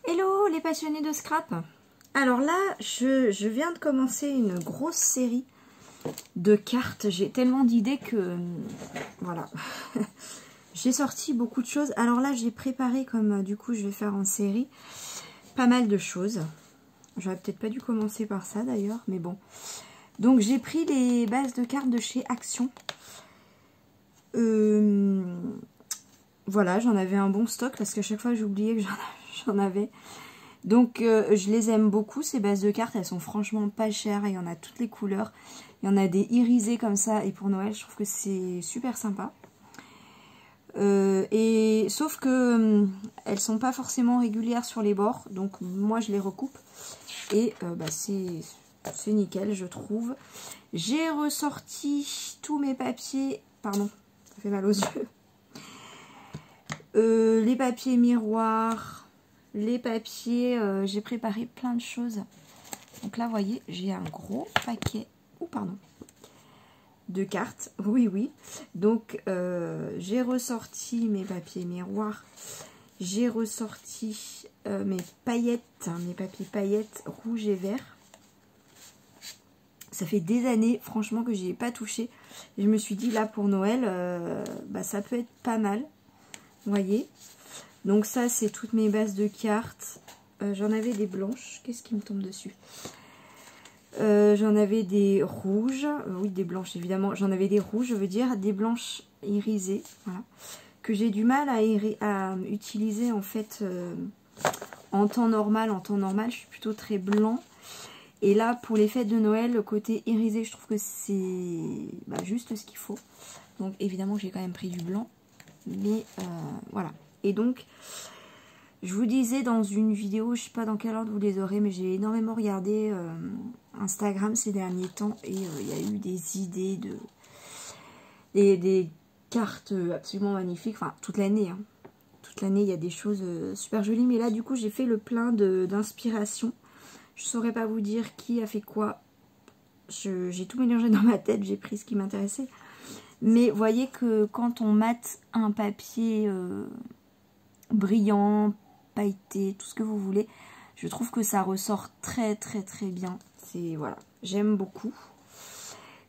Hello les passionnés de scrap. Alors là, je viens de commencer une grosse série de cartes. J'ai tellement d'idées que... voilà. J'ai sorti beaucoup de choses. Alors là, j'ai préparé, comme du coup je vais faire en série, pas mal de choses. J'aurais peut-être pas dû commencer par ça d'ailleurs, mais bon. Donc j'ai pris les bases de cartes de chez Action. Voilà, j'en avais un bon stock parce qu'à chaque fois j'oubliais que j'en avais. Donc je les aime beaucoup ces bases de cartes, elles sont franchement pas chères, il y en a toutes les couleurs. Il y en a des irisées comme ça et pour Noël je trouve que c'est super sympa. Et sauf que elles sont pas forcément régulières sur les bords, donc moi je les recoupe et c'est nickel je trouve. J'ai ressorti tous mes papiers, pardon, ça fait mal aux yeux. Les papiers miroirs, les papiers, j'ai préparé plein de choses. Donc là, vous voyez, j'ai un gros paquet, de cartes. Oui. Donc, j'ai ressorti mes papiers miroirs. J'ai ressorti mes paillettes, mes papiers paillettes rouges et verts. Ça fait des années, franchement, que j'y ai pas touché. Et je me suis dit, là, pour Noël, ça peut être pas mal. Vous voyez, donc ça c'est toutes mes bases de cartes. J'en avais des blanches, qu'est-ce qui me tombe dessus? J'en avais des rouges, oui des blanches évidemment, j'en avais des rouges, je veux dire, des blanches irisées, voilà, que j'ai du mal à utiliser en fait en temps normal. En temps normal je suis plutôt très blanc, et là pour les fêtes de Noël, le côté irisé je trouve que c'est juste ce qu'il faut. Donc évidemment j'ai quand même pris du blanc. Mais voilà. Et donc, je vous disais dans une vidéo, je sais pas dans quel ordre vous les aurez, mais j'ai énormément regardé Instagram ces derniers temps. Et il y a eu des idées de... des cartes absolument magnifiques. Enfin, toute l'année. Hein. Toute l'année, il y a des choses super jolies. Mais là, du coup, j'ai fait le plein d'inspiration. Je saurais pas vous dire qui a fait quoi. J'ai tout mélangé dans ma tête. J'ai pris ce qui m'intéressait. Mais vous voyez que quand on mate un papier brillant, pailleté, tout ce que vous voulez, je trouve que ça ressort très bien. C'est voilà, j'aime beaucoup.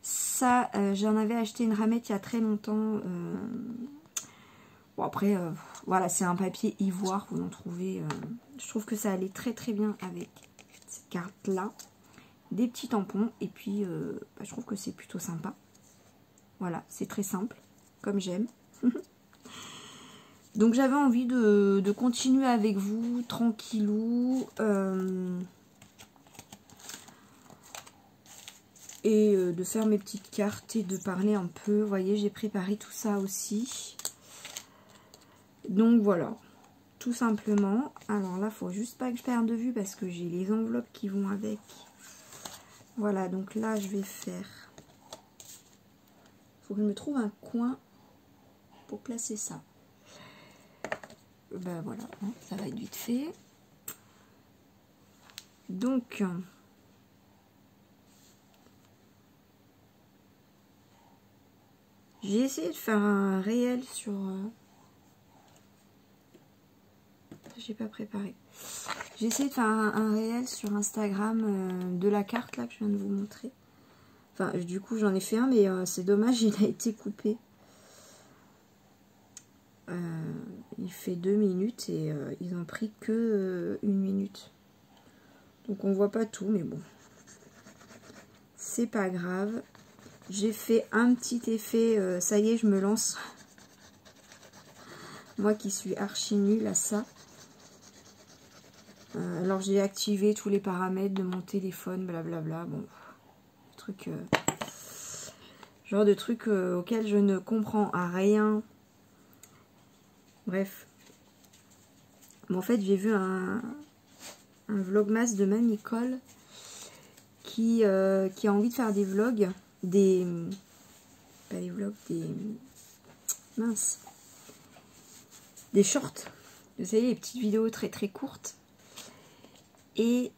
Ça, j'en avais acheté une ramette il y a très longtemps. Bon après, voilà, c'est un papier ivoire, vous en trouvez. Je trouve que ça allait très bien avec cette carte-là. Des petits tampons et puis je trouve que c'est plutôt sympa. Voilà, c'est très simple, comme j'aime. Donc j'avais envie de continuer avec vous, tranquillou. Et de faire mes petites cartes et de parler un peu. Vous voyez, j'ai préparé tout ça aussi. Donc voilà, tout simplement. Alors là, il faut juste pas que je perde de vue parce que j'ai les enveloppes qui vont avec. Voilà, donc là, je vais faire... Faut que je me trouve un coin pour placer ça. Ben voilà, ça va être vite fait. Donc, j'ai essayé de faire un réel sur... j'ai pas préparé. J'ai essayé de faire un réel sur Instagram de la carte là que je viens de vous montrer. Enfin, du coup, j'en ai fait un, mais c'est dommage, il a été coupé. Il fait 2 minutes et ils ont pris que 1 minute. Donc, on voit pas tout, mais bon. C'est pas grave. J'ai fait un petit effet. Ça y est, je me lance. Moi qui suis archi nulle à ça. Alors, j'ai activé tous les paramètres de mon téléphone, blablabla. Bon, truc... genre de trucs auxquels je ne comprends rien. Bref. Bon, en fait, j'ai vu un vlogmas de ma Nicole qui a envie de faire des vlogs. Pas des vlogs, mince. Des shorts. Vous savez, les petites vidéos très courtes. Et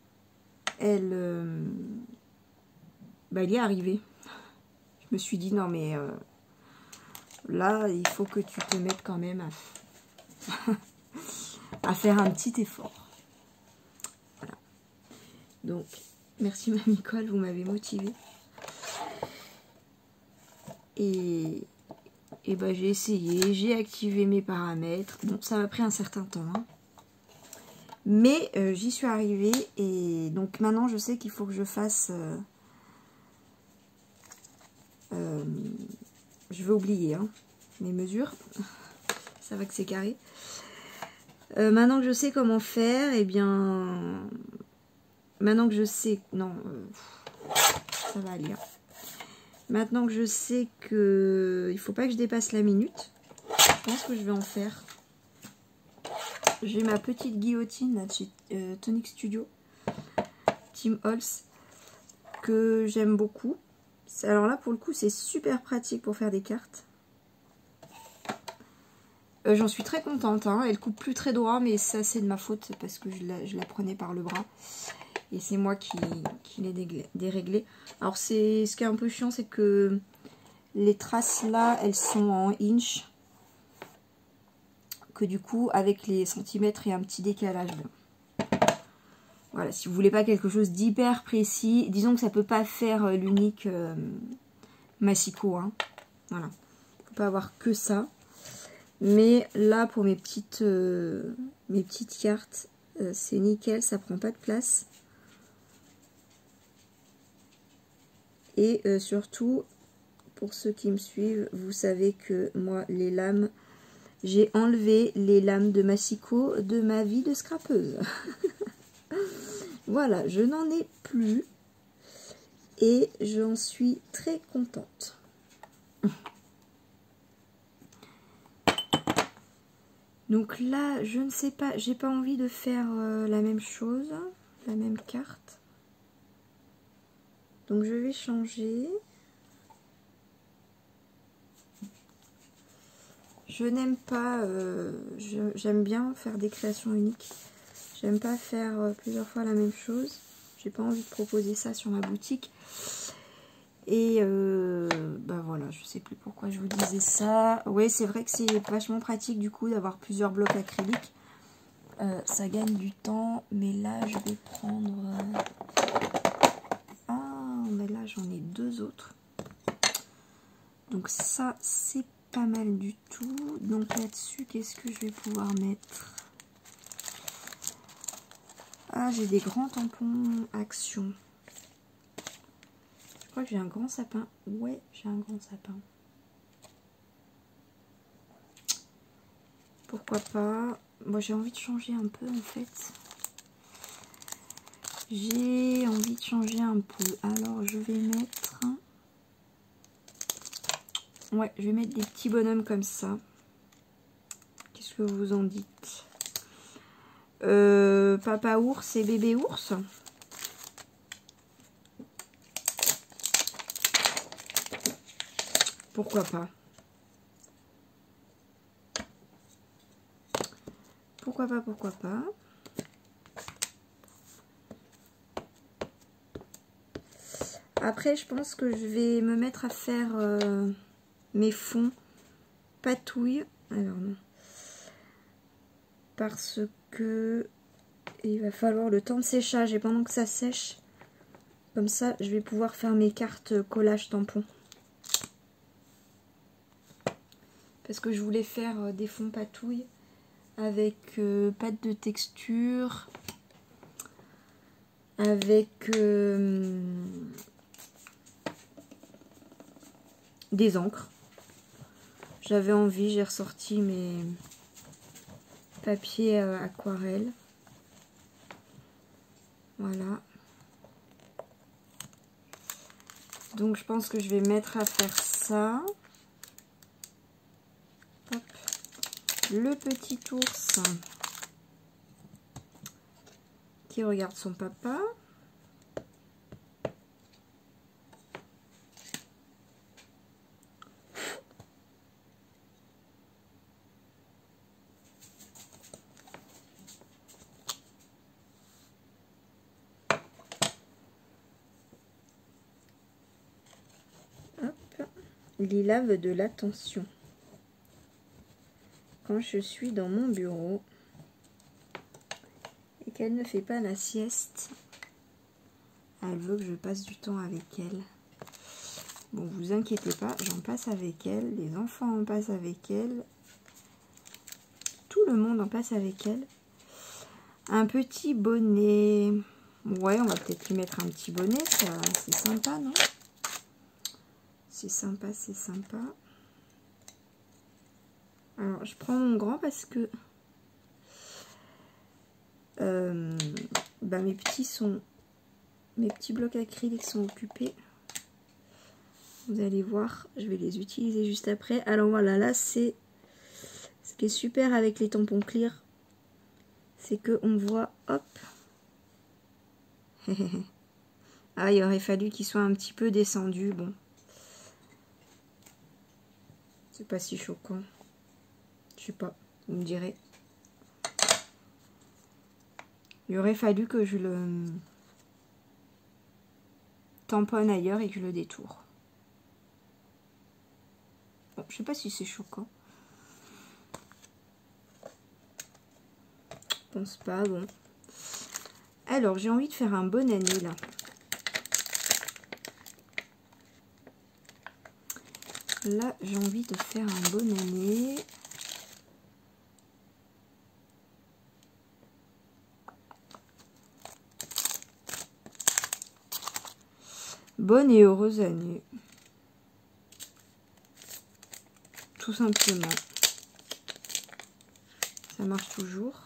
elle y est arrivée. Je me suis dit, non mais là, il faut que tu te mettes quand même à faire un petit effort. Donc, merci ma Nicole, vous m'avez motivée. Et bah, j'ai essayé, j'ai activé mes paramètres. Bon, ça m'a pris un certain temps. Hein. Mais j'y suis arrivée. Et donc maintenant, je sais qu'il faut que je fasse... je vais oublier hein, mes mesures. Ça va que c'est carré. Maintenant que je sais comment faire, et bien... Maintenant que je sais... Non, ça va aller. Hein. Maintenant que je sais que il faut pas que je dépasse la minute, je pense que je vais en faire. J'ai ma petite guillotine là, de chez Tonic Studio, Tim Holtz, que j'aime beaucoup. Alors là, pour le coup, c'est super pratique pour faire des cartes. J'en suis très contente. Hein. Elle coupe plus très droit, mais ça, c'est de ma faute parce que je la prenais par le bras. Et c'est moi qui l'ai déréglé. Alors, ce qui est un peu chiant, c'est que les traces là, elles sont en inch. Que du coup, avec les centimètres, il y a un petit décalage. Voilà, si vous voulez pas quelque chose d'hyper précis, disons que ça peut pas faire l'unique Massico. Hein. Voilà, faut pas avoir que ça. Mais là, pour mes petites cartes, c'est nickel, ça prend pas de place. Et surtout, pour ceux qui me suivent, vous savez que moi, les lames, j'ai enlevé les lames de Massico de ma vie de scrapeuse. Voilà, je n'en ai plus. Et j'en suis très contente. Donc là, je ne sais pas, j'ai pas envie de faire la même chose, la même carte. Donc je vais changer. Je n'aime pas, j'aime bien faire des créations uniques. J'aime pas faire plusieurs fois la même chose. J'ai pas envie de proposer ça sur ma boutique. Et bah voilà, je sais plus pourquoi je vous disais ça. Oui, c'est vrai que c'est vachement pratique du coup d'avoir plusieurs blocs acryliques. Ça gagne du temps, mais là je vais prendre... Ah, mais là j'en ai deux autres. Donc ça, c'est pas mal du tout. Donc là-dessus, qu'est-ce que je vais pouvoir mettre? Ah, j'ai des grands tampons Action. Je crois que j'ai un grand sapin. Ouais, j'ai un grand sapin. Pourquoi pas? Moi, j'ai envie de changer un peu en fait. J'ai envie de changer un peu. Alors, je vais mettre... Ouais, je vais mettre des petits bonhommes comme ça. Qu'est-ce que vous en dites? Papa ours et bébé ours. Pourquoi pas? Pourquoi pas, pourquoi pas? Après, je pense que je vais me mettre à faire mes fonds patouille. Alors non. Parce que il va falloir le temps de séchage. Et pendant que ça sèche, comme ça, je vais pouvoir faire mes cartes collage tampon. Parce que je voulais faire des fonds patouille avec pâte de texture, avec des encres. J'avais envie, j'ai ressorti mes papiers aquarelle. Voilà. Donc je pense que je vais mettre à faire ça. Hop. Le petit ours qui regarde son papa. Lila veut de l'attention. Quand je suis dans mon bureau et qu'elle ne fait pas la sieste, Elle veut que je passe du temps avec elle. Bon, vous inquiétez pas, j'en passe avec elle. Les enfants en passent avec elle. Tout le monde en passe avec elle. Un petit bonnet. Ouais, on va peut-être lui mettre un petit bonnet. C'est sympa, non? C'est sympa, c'est sympa. Alors, je prends mon grand parce que mes petits blocs acryliques sont occupés. Vous allez voir, je vais les utiliser juste après. Alors voilà, là c'est ce qui est super avec les tampons clear, c'est que on voit, hop. Ah, il aurait fallu qu'ils soient un petit peu descendus. Bon, c'est pas si choquant. Je sais pas, vous me direz. Il aurait fallu que je le tamponne ailleurs et que je le détourne. Bon, je sais pas si c'est choquant. Je pense pas, bon. Alors, j'ai envie de faire un bon année, là. Là, j'ai envie de faire un bon année. Bonne et heureuse année. Tout simplement. Ça marche toujours.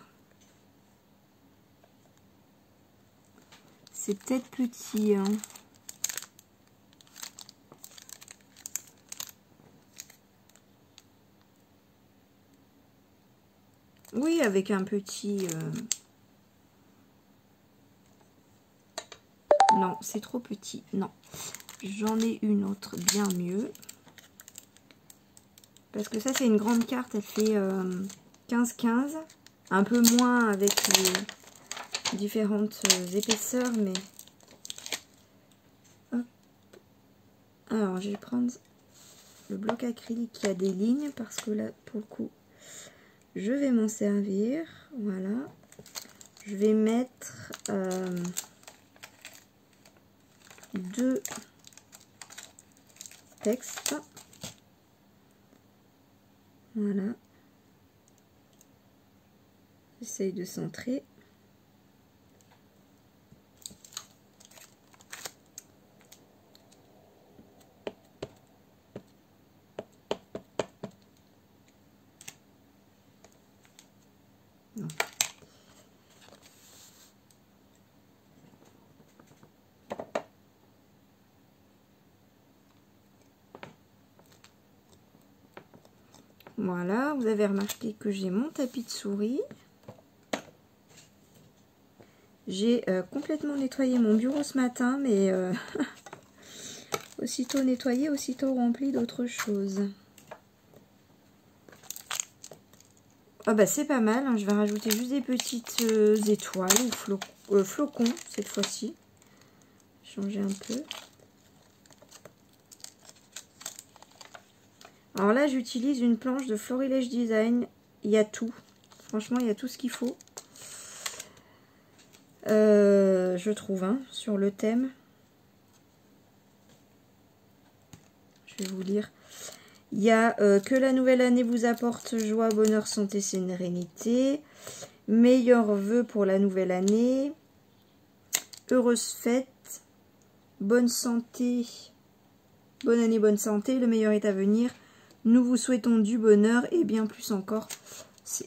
C'est peut-être petit, hein. Oui, avec un petit... Non, c'est trop petit. Non. J'en ai une autre bien mieux. Parce que ça, c'est une grande carte. Elle fait 15-15. Un peu moins avec les différentes épaisseurs, mais... Hop. Alors, je vais prendre le bloc acrylique qui a des lignes. Parce que là, pour le coup, je vais m'en servir. Voilà. Je vais mettre... 2 textes. Voilà. J'essaye de centrer. Non. Voilà, vous avez remarqué que j'ai mon tapis de souris. J'ai complètement nettoyé mon bureau ce matin, mais aussitôt nettoyé, aussitôt rempli d'autres choses. Ah bah c'est pas mal, hein. Je vais rajouter juste des petites étoiles ou flocons cette fois-ci. Changer un peu. Alors là, j'utilise une planche de Florilège Design. Il y a tout. Franchement, il y a tout ce qu'il faut. Je trouve, hein, sur le thème. Je vais vous lire. Il y a que la nouvelle année vous apporte joie, bonheur, santé, sérénité. Meilleurs vœux pour la nouvelle année. Heureuse fête. Bonne santé. Bonne année, bonne santé. Le meilleur est à venir. Nous vous souhaitons du bonheur et bien plus encore.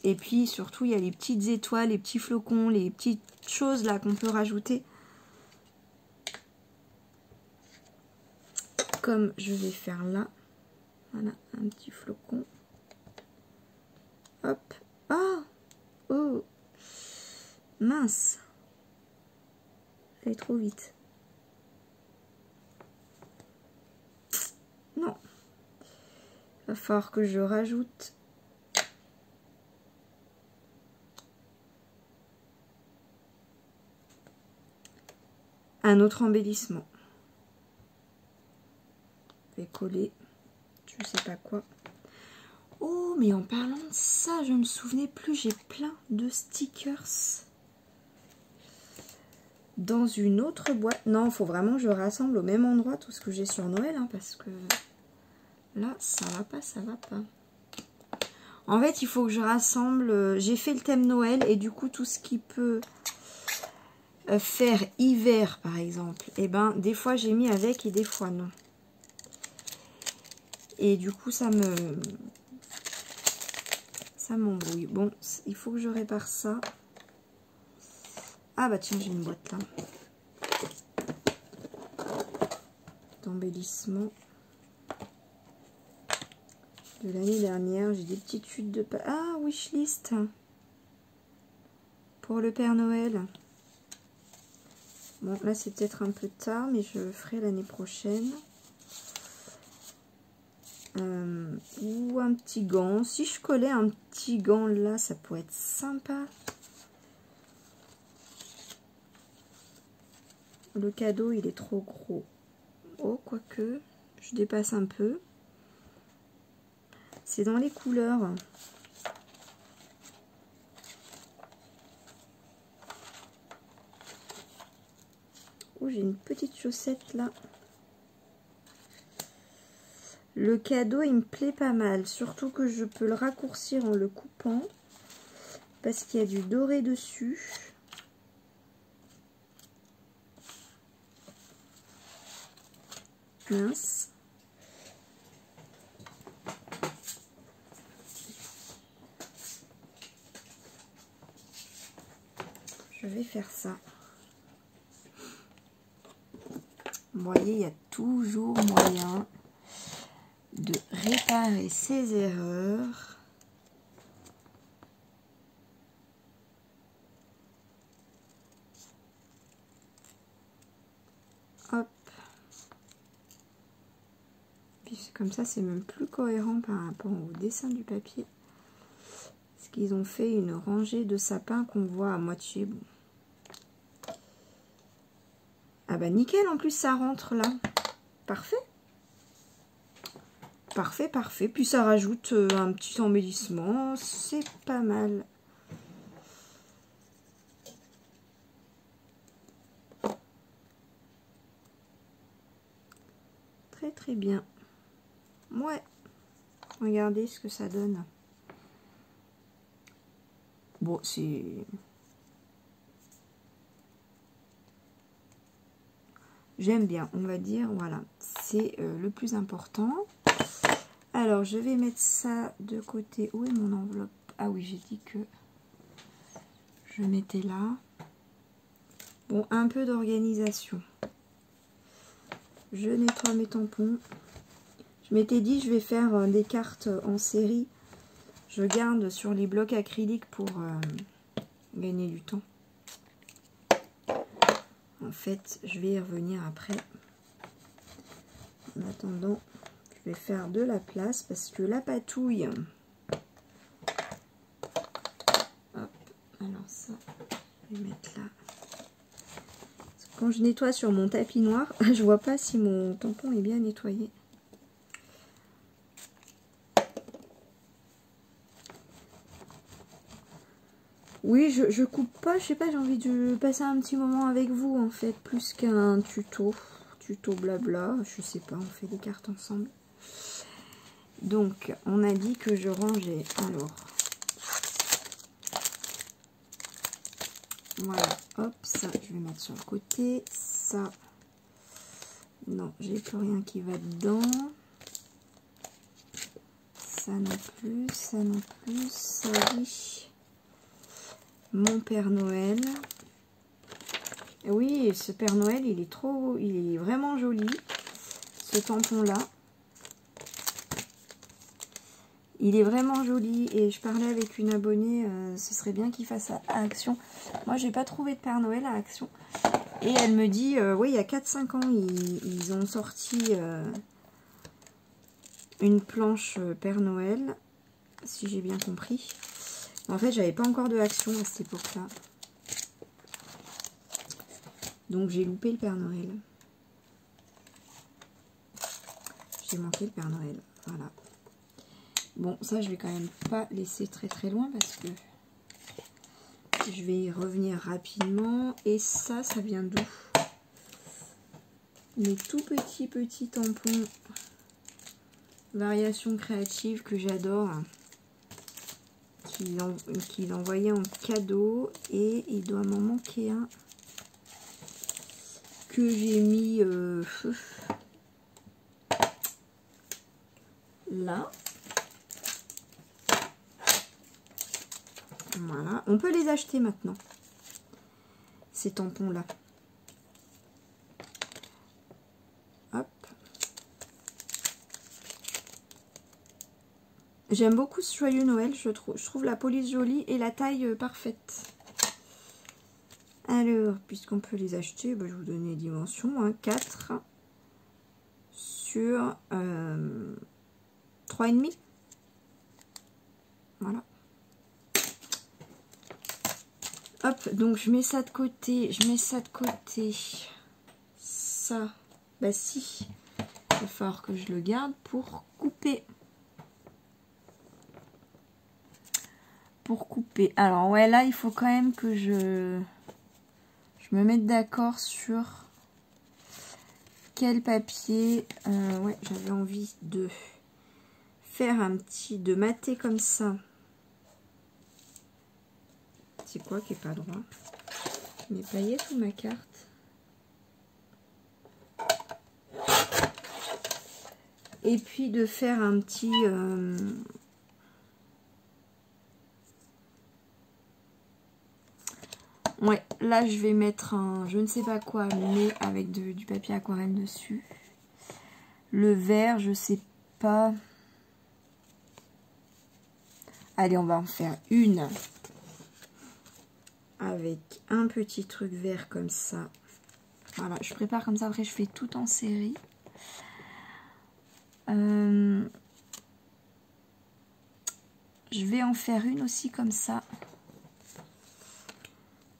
Et puis surtout, il y a les petites étoiles, les petits flocons, les petites choses là qu'on peut rajouter. Comme je vais faire là. Voilà, un petit flocon. Hop. Ah! Oh! Mince! Ça allait trop vite. Non. Il va falloir que je rajoute un autre embellissement. Je vais coller, je sais pas quoi. Oh, mais en parlant de ça, je me souvenais plus, j'ai plein de stickers. dans une autre boîte. Non, il faut vraiment que je rassemble au même endroit tout ce que j'ai sur Noël, hein, parce que là, ça va pas, ça va pas. En fait, il faut que je rassemble... J'ai fait le thème Noël et du coup, tout ce qui peut faire hiver, par exemple, et ben, des fois, j'ai mis avec et des fois, non. Et du coup, ça m'embrouille. Bon, il faut que je répare ça. Ah bah tiens, j'ai une boîte là. D'embellissement. De l'année dernière, j'ai des petites chutes de... Ah, wishlist. Pour le Père Noël. Bon, là c'est peut-être un peu tard, mais je le ferai l'année prochaine. Ou un petit gant. Si je collais un petit gant là, ça pourrait être sympa. Le cadeau, il est trop gros. Oh, quoique, je dépasse un peu. C'est dans les couleurs. Oh, j'ai une petite chaussette là. Le cadeau, il me plaît pas mal. Surtout que je peux le raccourcir en le coupant. Parce qu'il y a du doré dessus. Mince. Je vais faire ça. Vous voyez, il y a toujours moyen de réparer ses erreurs. Hop. Puis comme ça, c'est même plus cohérent par rapport au dessin du papier. Parce qu'ils ont fait une rangée de sapins qu'on voit à moitié. Bon. Ah bah nickel, en plus ça rentre là. Parfait. Parfait, parfait. Puis ça rajoute un petit embellissement. C'est pas mal. Très très bien. Ouais. Regardez ce que ça donne. Bon, c'est... J'aime bien, on va dire, voilà. C'est le plus important. Alors, je vais mettre ça de côté. Où est mon enveloppe? Ah oui, j'ai dit que je mettais là. Bon, un peu d'organisation. Je nettoie mes tampons. Je m'étais dit, je vais faire des cartes en série. Je garde sur les blocs acryliques pour gagner du temps. En fait, je vais y revenir après. En attendant, je vais faire de la place parce que la patouille... Hop, alors ça, je vais mettre là. Parce que quand je nettoie sur mon tapis noir, je vois pas si mon tampon est bien nettoyé. Oui, je coupe pas, je sais pas, j'ai envie de passer un petit moment avec vous en fait, plus qu'un tuto blabla, je sais pas, on fait des cartes ensemble. Donc, on a dit que je rangeais, alors, voilà, hop, ça, je vais mettre sur le côté, ça, non, j'ai plus rien qui va dedans, ça non plus, ça non plus, ça oui. Mon Père Noël. Oui, ce Père Noël, il est vraiment joli. Ce tampon là. Il est vraiment joli et je parlais avec une abonnée, ce serait bien qu'il fasse à Action. Moi, j'ai pas trouvé de Père Noël à Action. Et elle me dit, oui, il y a 4-5 ans, ils ont sorti une planche Père Noël, si j'ai bien compris. En fait, j'avais pas encore de Action à cette époque-là. Donc, j'ai loupé le Père Noël. J'ai manqué le Père Noël. Voilà. Bon, ça, je vais quand même pas laisser très très loin parce que Je vais y revenir rapidement. Et ça vient d'où? Les tout petits tampons variation créative que j'adore, qu'il envoyait en cadeau, et il doit m'en manquer un que j'ai mis là. Voilà, on peut les acheter maintenant, ces tampons là. Hop. J'aime beaucoup ce joyeux Noël, je trouve la police jolie et la taille parfaite. Alors, puisqu'on peut les acheter, bah, je vais vous donner les dimensions, hein, 4 sur 3,5. Voilà. Hop, donc je mets ça de côté, Ça, bah si, il va falloir que je le garde pour couper. Alors ouais, là il faut quand même que je me mette d'accord sur quel papier. Ouais, j'avais envie de faire de mater comme ça. C'est quoi qui est pas droit? Mes paillettes ou ma carte? Et puis de faire un petit... Ouais, là je vais mettre un... je ne sais pas quoi, mais avec du papier aquarelle dessus. Le vert, je sais pas... Allez, on va en faire une. Avec un petit truc vert comme ça. Voilà, je prépare comme ça, après je fais tout en série. Je vais en faire une aussi comme ça.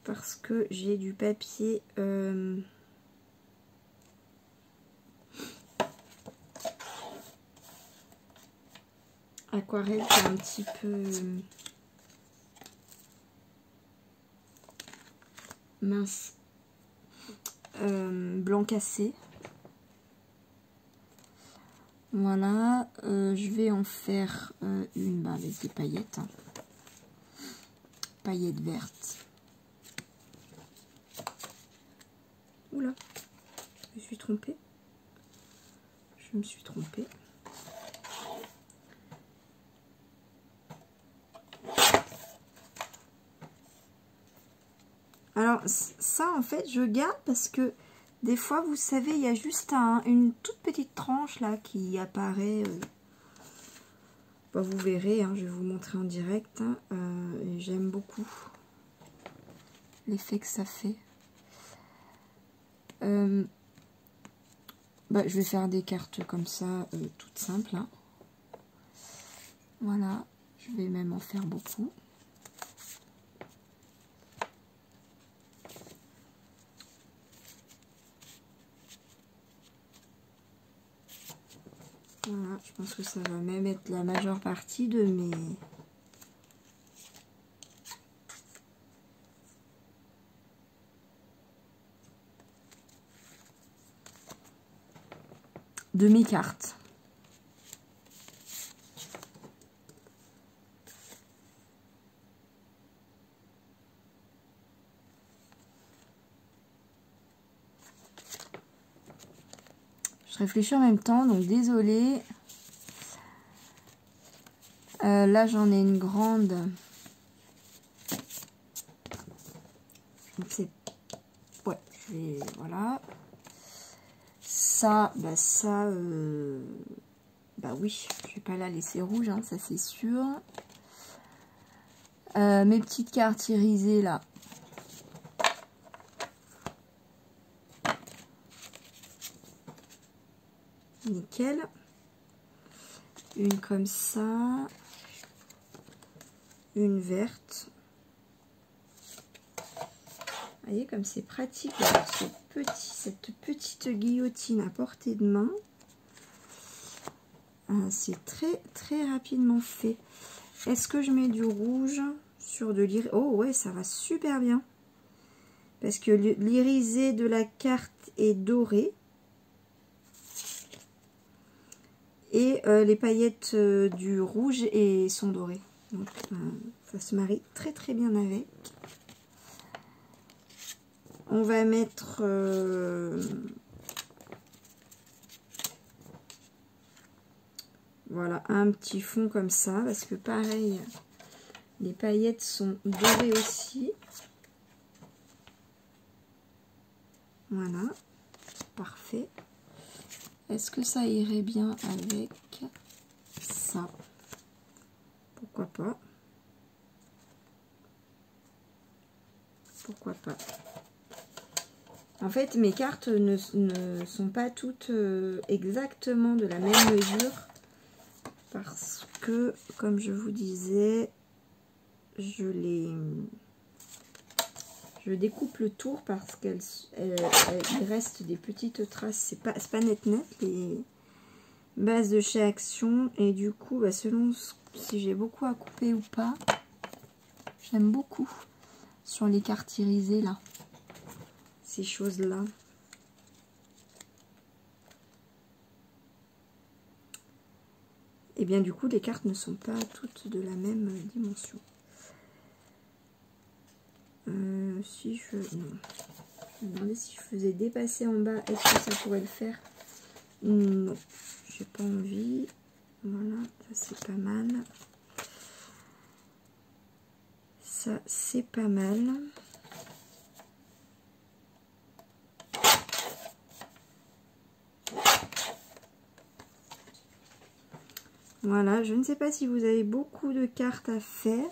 Parce que j'ai du papier... aquarelle qui est un petit peu... mince, blanc cassé. Voilà, je vais en faire une avec des paillettes, hein. Paillettes vertes. Oula, je me suis trompée. Alors ça en fait je garde parce que des fois vous savez il y a juste une toute petite tranche là qui apparaît. Bah, vous verrez, hein, je vais vous montrer en direct. Hein, et j'aime beaucoup l'effet que ça fait. Bah, je vais faire des cartes comme ça toutes simples. Hein. Voilà, je vais même en faire beaucoup. Voilà, je pense que ça va même être la majeure partie de mes cartes. Je réfléchis en même temps, donc désolée. Là, j'en ai une grande. Donc c'est... Ouais, je vais... Voilà. Ça, bah ça... Bah oui, je vais pas la laisser rouge, hein, ça c'est sûr. Mes petites cartes irisées, là. Nickel. Une comme ça. Une verte. Vous voyez comme c'est pratique d'avoir cette petite guillotine à portée de main. C'est très rapidement fait. Est-ce que je mets du rouge sur de l'irisé. Oh ouais, ça va super bien. Parce que l'irisé de la carte est doré. Et les paillettes du rouge sont dorées. Donc ça se marie très très bien avec. On va mettre voilà, un petit fond comme ça. Parce que pareil, les paillettes sont dorées aussi. Voilà, parfait. Est-ce que ça irait bien avec ça? Pourquoi pas? Pourquoi pas? En fait, mes cartes ne sont pas toutes exactement de la même mesure. Parce que, comme je vous disais, je découpe le tour parce qu'il reste des petites traces. C'est pas net les bases de chez Action. Et du coup, bah, selon si j'ai beaucoup à couper ou pas, j'aime beaucoup sur les cartes irisées là, ces choses là. Et bien du coup, les cartes ne sont pas toutes de la même dimension. Si je... Non. Je me demandais si je faisais dépasser en bas, est-ce que ça pourrait le faire? Non, j'ai pas envie. Voilà, ça c'est pas mal. Ça c'est pas mal. Voilà, je ne sais pas si vous avez beaucoup de cartes à faire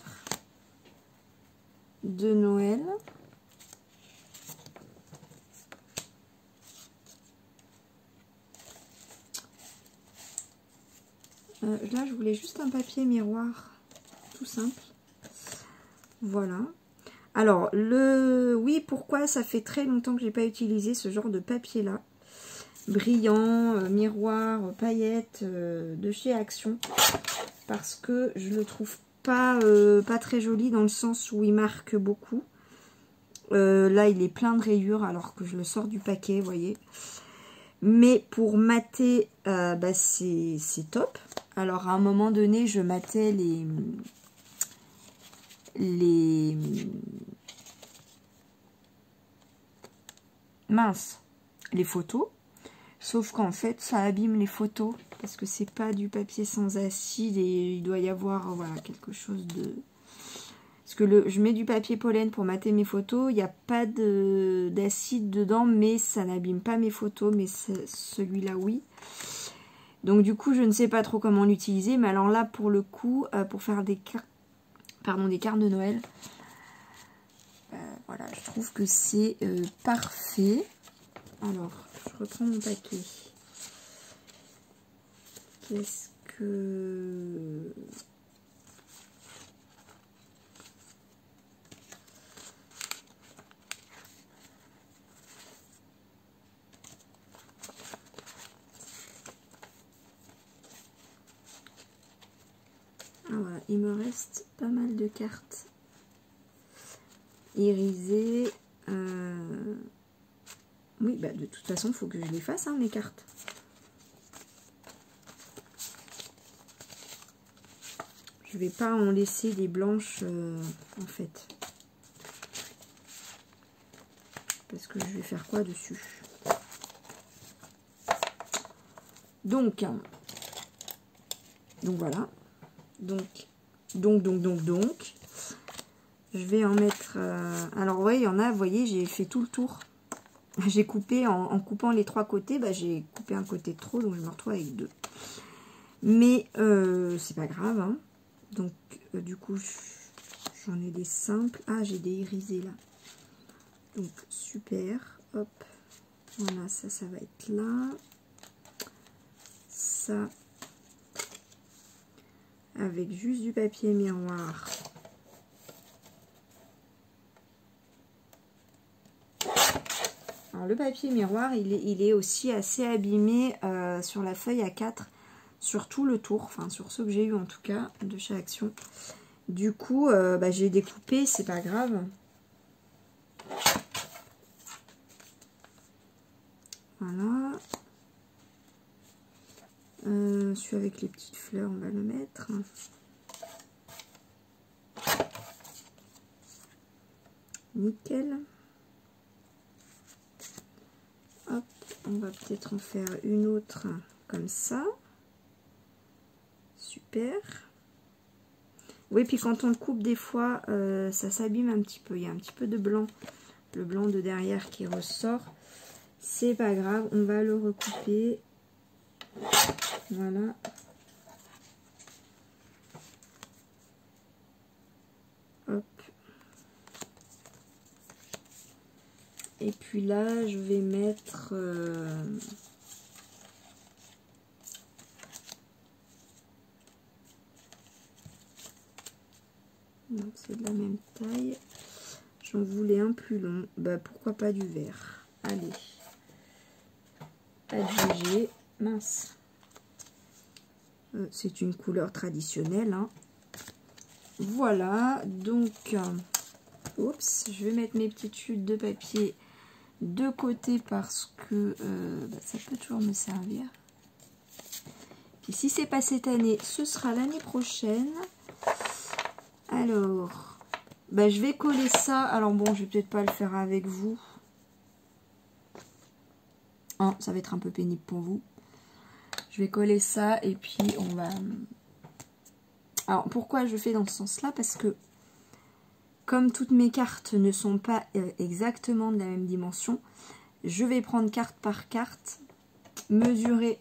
de Noël. Là, je voulais juste un papier miroir, tout simple. Voilà. Alors, oui, pourquoi ça fait très longtemps que j'ai pas utilisé ce genre de papier-là. Brillant, miroir, paillettes, de chez Action. Parce que je le trouve pas très joli dans le sens où il marque beaucoup. Là, il est plein de rayures alors que je le sors du paquet, vous voyez. Mais pour mater, bah, c'est top. Alors, à un moment donné, je matais les photos. Sauf qu'en fait, ça abîme les photos. Parce que c'est pas du papier sans acide et il doit y avoir voilà, quelque chose de... Parce que je mets du papier pollen pour mater mes photos. Il n'y a pas d'acide dedans, mais ça n'abîme pas mes photos. Mais celui-là, oui. Donc du coup, je ne sais pas trop comment l'utiliser. Mais alors là, pour le coup, pour faire des cartes de Noël, voilà, je trouve que c'est parfait. Alors, je reprends mon paquet. Qu'est-ce que... Ah voilà, il me reste pas mal de cartes irisées. Oui, bah de toute façon, il faut que je les fasse, hein, mes cartes. Je vais pas en laisser des blanches, en fait. Parce que je vais faire quoi dessus? Donc voilà. Donc. Je vais en mettre... alors, ouais, il y en a, vous voyez, j'ai fait tout le tour. J'ai coupé, en coupant les trois côtés, bah, j'ai coupé un côté de trop, donc je me retrouve avec deux. Mais c'est pas grave, hein. Donc, du coup, j'en ai des simples. Ah, j'ai des irisés, là. Donc, super. Hop. Voilà, ça va être là. Ça, avec juste du papier miroir. Alors, le papier miroir, il est aussi assez abîmé sur la feuille A4, sur tout le tour, enfin sur ceux que j'ai eu en tout cas, de chez Action. Du coup, j'ai découpé, c'est pas grave. Voilà. Celui avec les petites fleurs, on va le mettre. Nickel. Hop, on va peut-être en faire une autre comme ça. Super. Oui, puis quand on le coupe des fois, ça s'abîme un petit peu. Il y a un petit peu de blanc. Le blanc de derrière qui ressort. C'est pas grave, on va le recouper. Voilà. Hop. Et puis là, je vais mettre... Non, c'est de la même taille. J'en voulais un plus long. Bah, pourquoi pas du vert. Allez. Adjugé. Mince. C'est une couleur traditionnelle. Hein. Voilà. Donc, oups, je vais mettre mes petites chutes de papier de côté parce que ça peut toujours me servir. Puis si c'est pas cette année, ce sera l'année prochaine. Alors, je vais coller ça. Alors bon, je vais peut-être pas le faire avec vous. Hein, ça va être un peu pénible pour vous. Je vais coller ça et puis on va... Alors pourquoi je fais dans ce sens-là? Parce que comme toutes mes cartes ne sont pas exactement de la même dimension, je vais prendre carte par carte, mesurer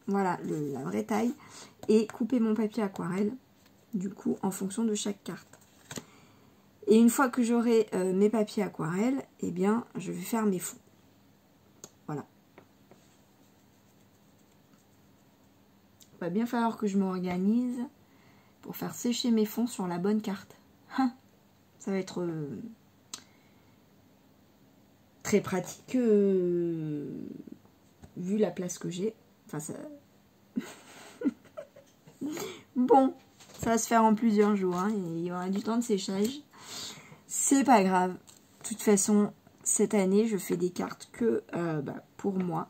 voilà, la vraie taille et couper mon papier aquarelle, du coup, en fonction de chaque carte. Et une fois que j'aurai mes papiers aquarelles, eh bien, je vais faire mes fonds. Voilà. Il va bien falloir que je m'organise pour faire sécher mes fonds sur la bonne carte. Ça va être très pratique vu la place que j'ai. Enfin, ça... Bon, ça va se faire en plusieurs jours. Hein, et il y aura du temps de séchage. C'est pas grave. De toute façon, cette année, je fais des cartes que pour moi.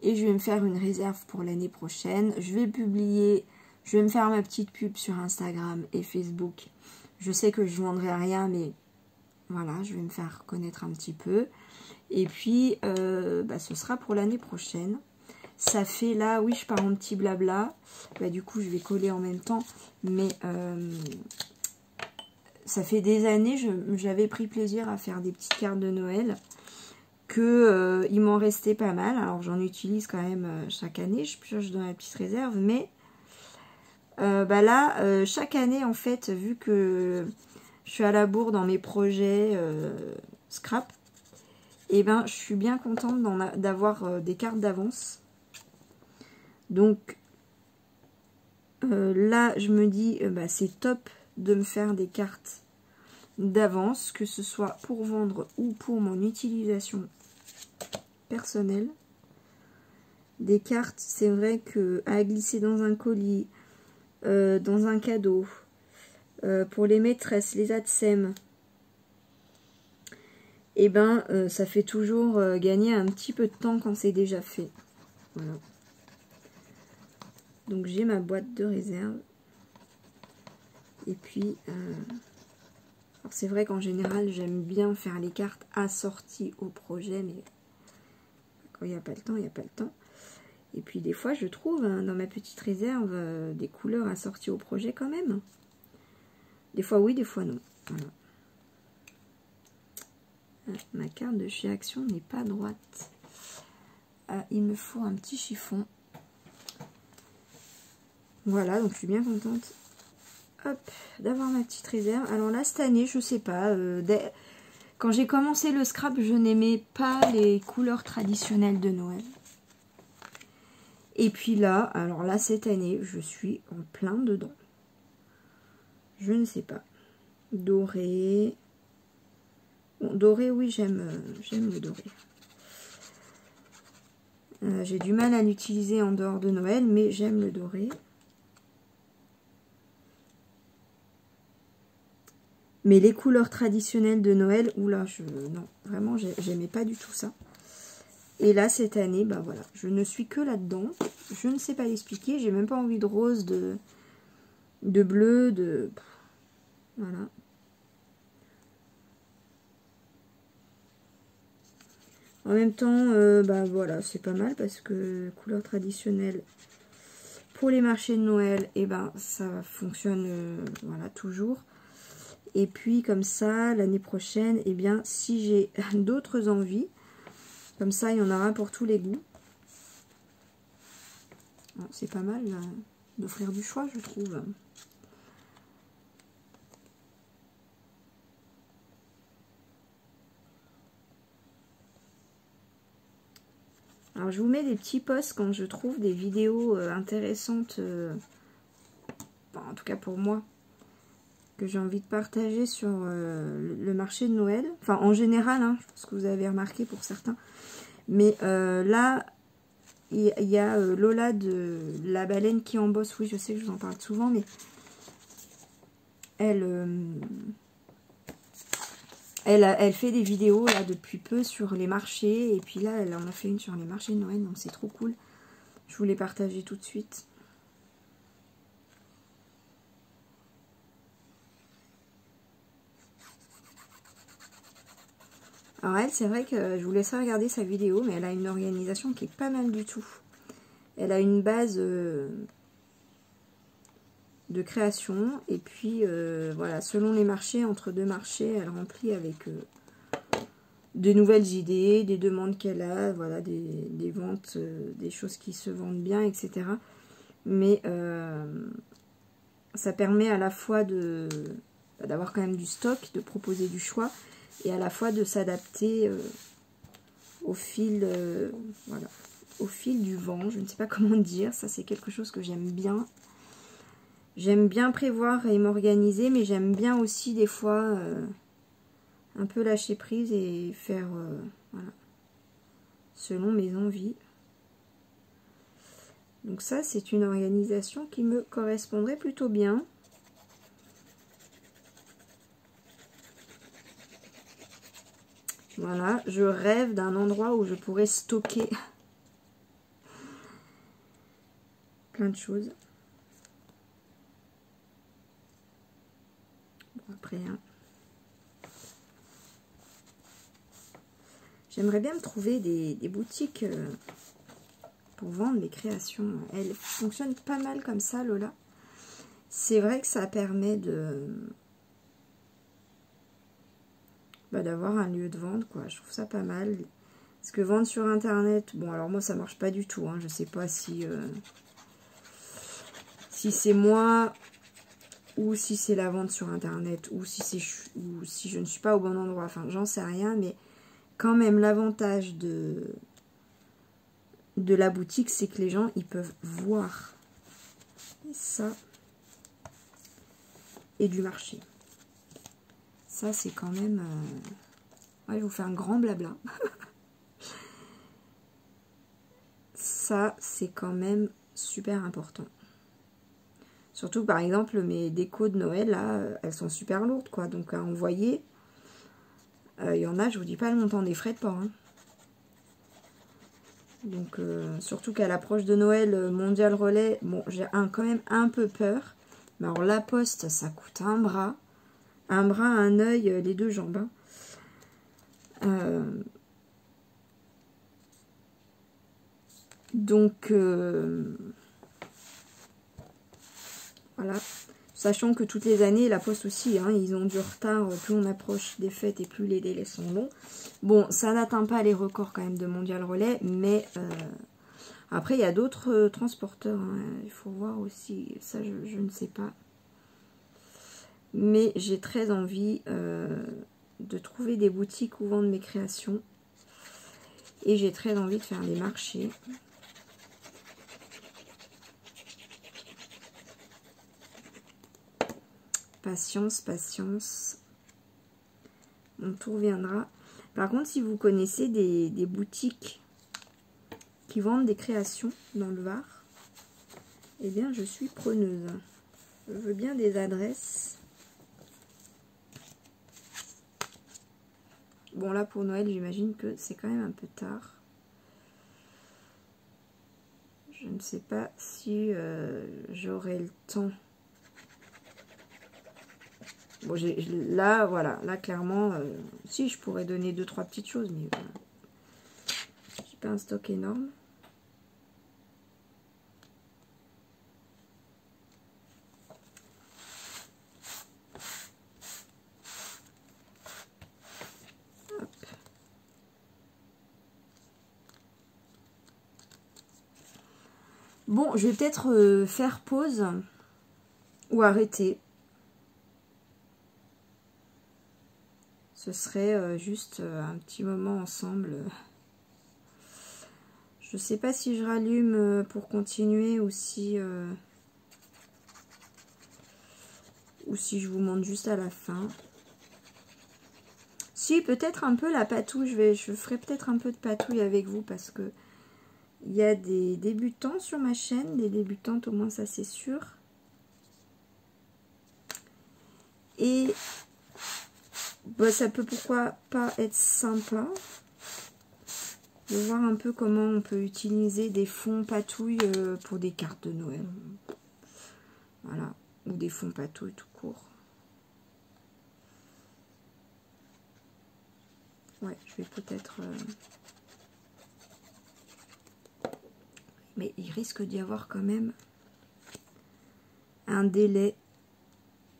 Et je vais me faire une réserve pour l'année prochaine. Je vais publier, je vais me faire ma petite pub sur Instagram et Facebook. Je sais que je ne vendrai rien, mais voilà, je vais me faire connaître un petit peu. Et puis, ce sera pour l'année prochaine. Ça fait là, oui, je pars en petit blabla. Du coup, je vais coller en même temps. Mais ça fait des années, j'avais pris plaisir à faire des petites cartes de Noël. Il m'en restait pas mal. Alors, j'en utilise quand même chaque année. Je pioche dans la petite réserve. Mais là, chaque année, en fait, vu que je suis à la bourre dans mes projets scrap, et je suis bien contente d'avoir des cartes d'avance. Donc, là, je me dis, c'est top de me faire des cartes d'avance, que ce soit pour vendre ou pour mon utilisation personnelle. Des cartes, c'est vrai que à glisser dans un colis, dans un cadeau, pour les maîtresses, les ATSEM, et ça fait toujours gagner un petit peu de temps quand c'est déjà fait. Voilà. Donc j'ai ma boîte de réserve. Et puis, c'est vrai qu'en général, j'aime bien faire les cartes assorties au projet, mais quand il n'y a pas le temps, il n'y a pas le temps. Et puis des fois, je trouve dans ma petite réserve des couleurs assorties au projet quand même. Des fois oui, des fois non. Voilà. Ma carte de chez Action n'est pas droite. Il me faut un petit chiffon. Voilà, donc je suis bien contente d'avoir ma petite réserve. Alors là, cette année, je sais pas, quand j'ai commencé le scrap, je n'aimais pas les couleurs traditionnelles de Noël. Et puis là, alors là, cette année, je suis en plein dedans. Je ne sais pas. Doré. Bon, doré, oui, j'aime le doré. J'ai du mal à l'utiliser en dehors de Noël, mais j'aime le doré. Mais les couleurs traditionnelles de Noël, oula, non, vraiment, j'aimais pas du tout ça. Et là, cette année, bah voilà, je ne suis que là-dedans. Je ne sais pas l'expliquer. J'ai même pas envie de rose, de bleu, de... Voilà. En même temps, bah voilà, c'est pas mal parce que couleur traditionnelle pour les marchés de Noël, et ben ça fonctionne voilà, toujours. Et puis comme ça, l'année prochaine, et bien si j'ai d'autres envies, comme ça il y en aura pour tous les goûts. C'est pas mal d'offrir du choix, je trouve. Alors je vous mets des petits posts quand je trouve des vidéos intéressantes, en tout cas pour moi, que j'ai envie de partager sur le marché de Noël. Enfin en général, hein, je pense que vous avez remarqué pour certains. Mais là, il y a Lola de La Baleine qui en bosse. Oui, je sais que je vous en parle souvent, mais elle fait des vidéos là depuis peu sur les marchés. Et puis là, elle en a fait une sur les marchés de Noël, donc c'est trop cool. Je vous l'ai partagé tout de suite. Alors elle, c'est vrai que je vous laisserai regarder sa vidéo, mais elle a une organisation qui est pas mal du tout. Elle a une base de création, et puis voilà, selon les marchés, entre deux marchés, elle remplit avec des nouvelles idées, des demandes qu'elle a, voilà, des ventes, des choses qui se vendent bien, etc. Mais ça permet à la fois d'avoir quand même du stock, de proposer du choix, et à la fois de s'adapter au fil, voilà, au fil du vent, je ne sais pas comment dire, ça c'est quelque chose que j'aime bien. J'aime bien prévoir et m'organiser, mais j'aime bien aussi des fois un peu lâcher prise et faire voilà, selon mes envies. Donc ça, c'est une organisation qui me correspondrait plutôt bien. Voilà, je rêve d'un endroit où je pourrais stocker plein de choses. Bon, après, hein. J'aimerais bien me trouver des boutiques pour vendre mes créations. Elle fonctionne pas mal comme ça, Lola. C'est vrai que ça permet d'avoir un lieu de vente, quoi. Je trouve ça pas mal. Parce que vendre sur internet, bon alors moi ça marche pas du tout, hein. Je sais pas si c'est moi, ou si c'est la vente sur internet, ou si je ne suis pas au bon endroit, enfin j'en sais rien, mais quand même l'avantage de la boutique, c'est que les gens ils peuvent voir ça, et du marché. Ça c'est quand même ouais, je vous fais un grand blabla. Ça c'est quand même super important. Surtout par exemple mes décos de Noël là, elles sont super lourdes quoi, donc à envoyer, il y en a, je vous dis pas le montant des frais de port, hein. Donc surtout qu'à l'approche de Noël, Mondial Relais, bon j'ai quand même un peu peur. Mais alors la poste ça coûte un bras, un œil, les deux jambes, hein. Donc voilà, sachant que toutes les années la poste aussi, hein, ils ont du retard, plus on approche des fêtes et plus les délais sont longs. Bon, ça n'atteint pas les records quand même de Mondial Relais, mais après il y a d'autres transporteurs, hein, il faut voir aussi, ça je ne sais pas. Mais j'ai très envie de trouver des boutiques où vendre mes créations. Et j'ai très envie de faire des marchés. Patience, patience. Mon tour viendra. Par contre, si vous connaissez des boutiques qui vendent des créations dans le Var, eh bien, je suis preneuse. Je veux bien des adresses. Bon là pour Noël j'imagine que c'est quand même un peu tard. Je ne sais pas si j'aurai le temps. Bon, là, voilà, là clairement, si je pourrais donner 2-3 petites choses, mais voilà. J'ai pas un stock énorme. Hop. Bon, je vais peut-être faire pause ou arrêter. Ce serait juste un petit moment ensemble. Je sais pas si je rallume pour continuer ou si je vous montre juste à la fin. Si, peut-être un peu la patouille. Je ferai peut-être un peu de patouille avec vous parce que il y a des débutants sur ma chaîne, des débutantes au moins, ça c'est sûr. Et bah, ça peut pourquoi pas être sympa de voir un peu comment on peut utiliser des fonds patouilles pour des cartes de Noël. Voilà, ou des fonds patouilles tout court. Ouais, je vais peut-être... Mais il risque d'y avoir quand même un délai.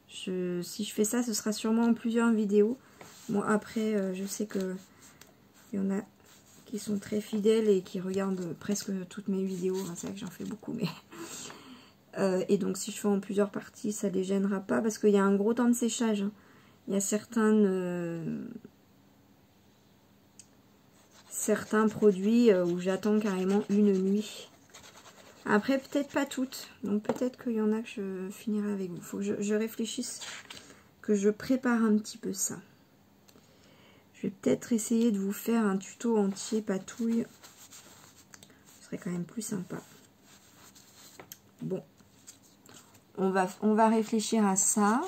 Si je fais ça, ce sera sûrement en plusieurs vidéos. Bon, après, je sais que il y en a qui sont très fidèles et qui regardent presque toutes mes vidéos. Enfin, c'est vrai que j'en fais beaucoup, mais... et donc, si je fais en plusieurs parties, ça ne les gênera pas parce qu'il y a un gros temps de séchage. Hein. Il y a certains produits où j'attends carrément une nuit. Après, peut-être pas toutes. Donc, peut-être qu'il y en a que je finirai avec vous. Il faut que je réfléchisse, que je prépare un petit peu ça. Je vais peut-être essayer de vous faire un tuto entier patouille. Ce serait quand même plus sympa. Bon. On va réfléchir à ça.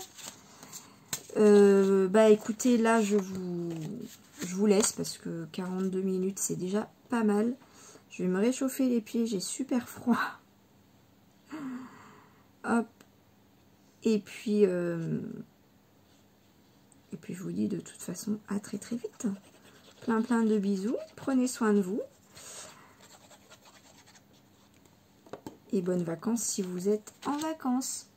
Bah écoutez, là, je vous laisse parce que 42 minutes, c'est déjà pas mal. Je vais me réchauffer les pieds, j'ai super froid. Hop. Et puis je vous dis de toute façon à très très vite. Plein de bisous. Prenez soin de vous. Et bonnes vacances si vous êtes en vacances.